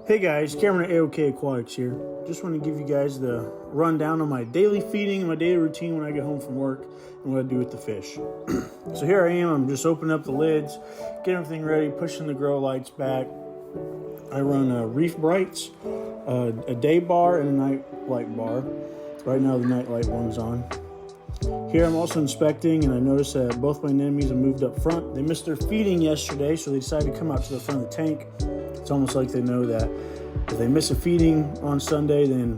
Hey guys, Cameron at AOK Aquatics here. Just want to give you guys the rundown on my daily feeding and my daily routine when I get home from work and what I do with the fish. So here I am, I'm just opening up the lids, getting everything ready, pushing the grow lights back. I run Reef Brights, a day bar and a night light bar. Right now the night light one's on. Here I'm also inspecting, and I noticed that both my anemones have moved up front. They missed their feeding yesterday, so they decided to come out to the front of the tank. It's almost like they know that if they miss a feeding on Sunday, then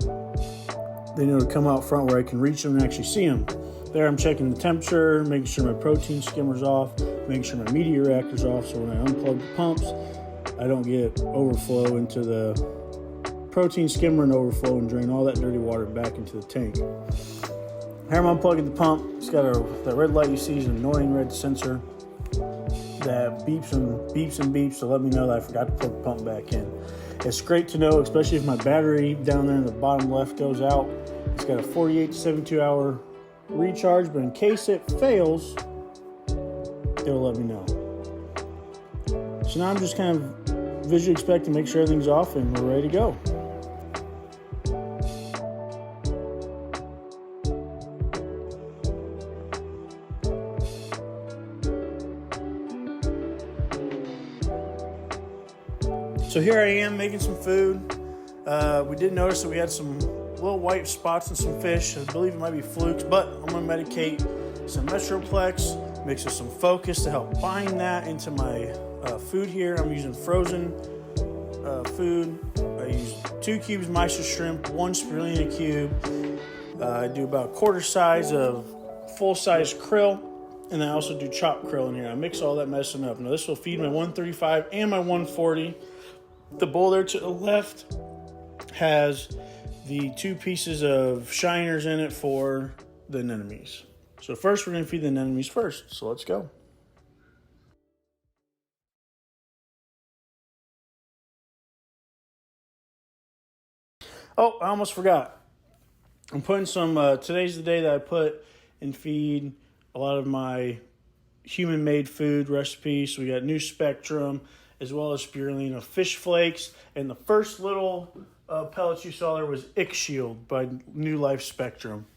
they know to come out front where I can reach them and actually see them. There I'm checking the temperature, making sure my protein skimmer's off, making sure my media reactor's off, so when I unplug the pumps, I don't get overflow into the protein skimmer and overflow and drain all that dirty water back into the tank. Here I'm unplugging the pump. It's got that red light you see is an annoying red sensor that beeps and beeps to let me know that I forgot to plug the pump back in. It's great to know, especially if my battery down there in the bottom left goes out. It's got a 48 to 72 hour recharge, but in case it fails, it'll let me know. So now I'm just kind of visually inspecting, make sure everything's off, and we're ready to go. So here I am making some food. We did notice that we had some little white spots in some fish. I believe it might be flukes, but I'm going to medicate some Metroplex, mix with some Focus to help bind that into my food here. I'm using frozen food. I use 2 cubes Meister shrimp, 1 spirulina cube. I do about a quarter size of full-size krill, and I also do chopped krill in here. I mix all that medicine up. Now this will feed my 135 and my 140. The bowl there to the left has the 2 pieces of shiners in it for the anemones. So first we're going to feed the anemones first. So let's go. Oh, I almost forgot. I'm putting some, today's the day that I put and feed a lot of my human-made food recipes. So we got New Spectrum, as well as spirulina fish flakes. And the first little pellets you saw there was Ick Shield by New Life Spectrum.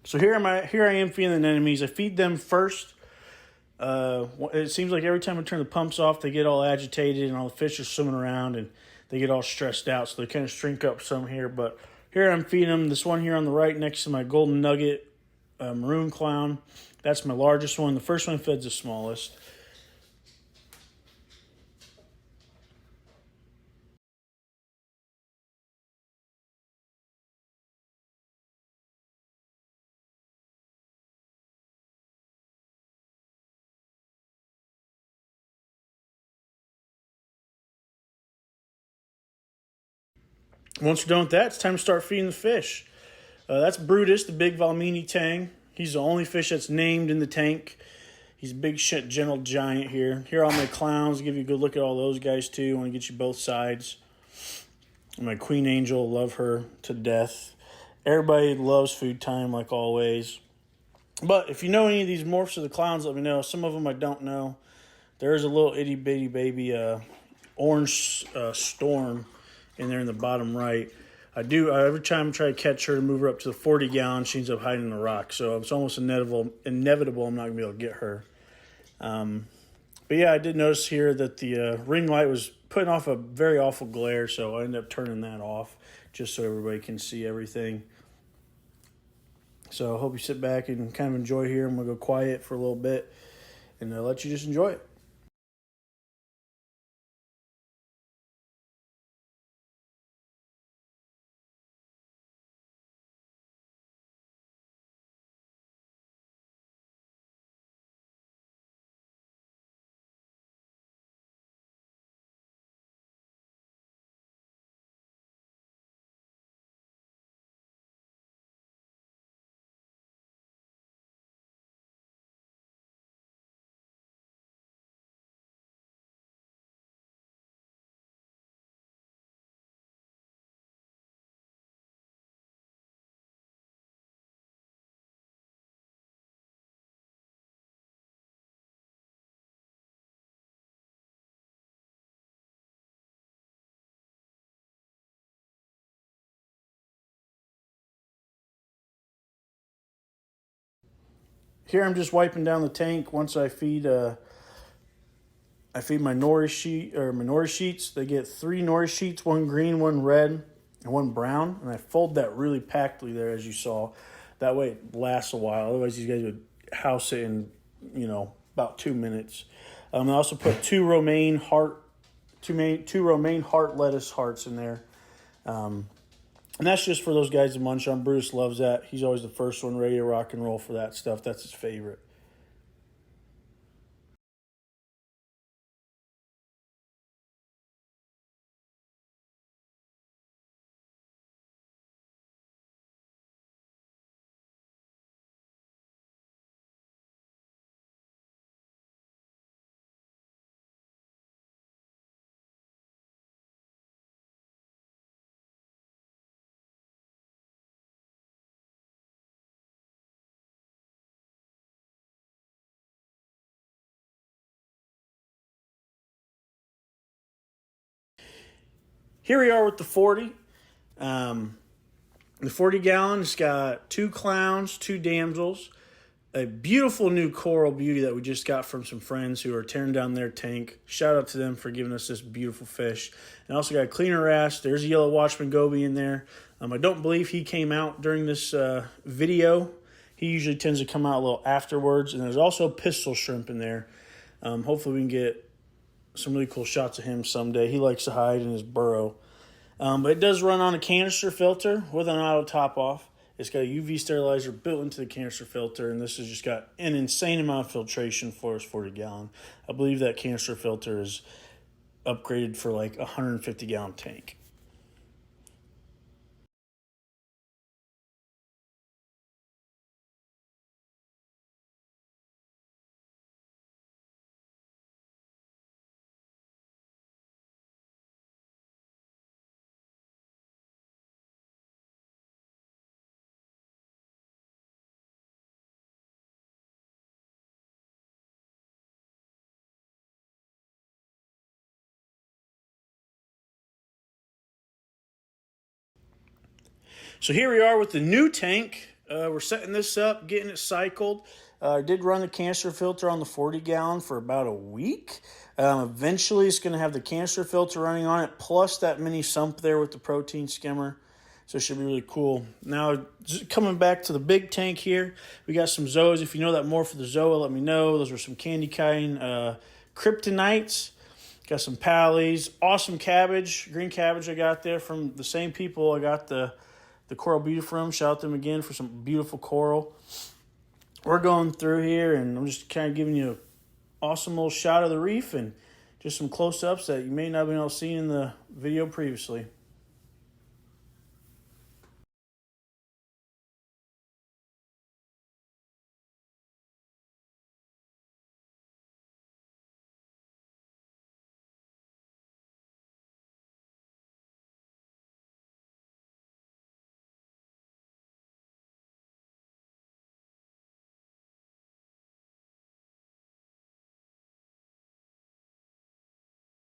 So here I am feeding the anemones. I feed them first. It seems like every time I turn the pumps off, they get all agitated and all the fish are swimming around and they get all stressed out. So they kind of shrink up some here. But here I'm feeding them. This one here on the right next to my golden nugget maroon clown. That's my largest one. The first one fed's the smallest. Once we're done with that, it's time to start feeding the fish. That's Brutus, the big Valmini tang. He's the only fish that's named in the tank. He's a big, gentle giant here. Here are all my clowns. Give you a good look at all those guys, too. I want to get you both sides. And my Queen Angel, love her to death. Everybody loves food time, like always. But if you know any of these morphs of the clowns, let me know. Some of them I don't know. There is a little itty-bitty baby orange storm in there in the bottom right. Every time I try to catch her to move her up to the 40 gallon, she ends up hiding in the rock. So it's almost inevitable I'm not going to be able to get her. But yeah, I did notice here that the ring light was putting off a very awful glare. So I ended up turning that off just so everybody can see everything. So I hope you sit back and kind of enjoy here. I'm going to go quiet for a little bit and let you just enjoy it. Here I'm just wiping down the tank once I feed my nori sheets. They get 3 nori sheets, 1 green, 1 red, and 1 brown. And I fold that really packedly there, as you saw. That way it lasts a while. Otherwise, these guys would house it in, about 2 minutes. I also put 2 romaine heart lettuce hearts in there. And that's just for those guys to munch on. Bruce loves that. He's always the first one ready to rock and roll for that stuff. That's his favorite. Here we are with the 40. The 40 gallon's got 2 clowns, 2 damsels, a beautiful new coral beauty that we just got from some friends who are tearing down their tank. Shout out to them for giving us this beautiful fish. And also got a cleaner wrasse. There's a yellow watchman goby in there. I don't believe he came out during this video. He usually tends to come out a little afterwards. And there's also pistol shrimp in there. Hopefully we can get some really cool shots of him someday. He likes to hide in his burrow. But it does run on a canister filter with an auto top off. It's got a UV sterilizer built into the canister filter, and this has just got an insane amount of filtration for its 40 gallon. I believe that canister filter is upgraded for like a 150 gallon tank. So here we are with the new tank. We're setting this up, getting it cycled. I did run the canister filter on the 40 gallon for about a week. Eventually, it's going to have the canister filter running on it, plus that mini sump there with the protein skimmer. So it should be really cool. Now, coming back to the big tank here, we got some zoas. If you know that more for the zoa, let me know. Those were some candy kind kryptonites. Got some pallies. Awesome cabbage, green cabbage I got there from the same people I got the coral beauty from. Shout out to them again for some beautiful coral. We're going through here, and I'm just kind of giving you an awesome little shot of the reef and just some close-ups that you may not have been able to see in the video previously.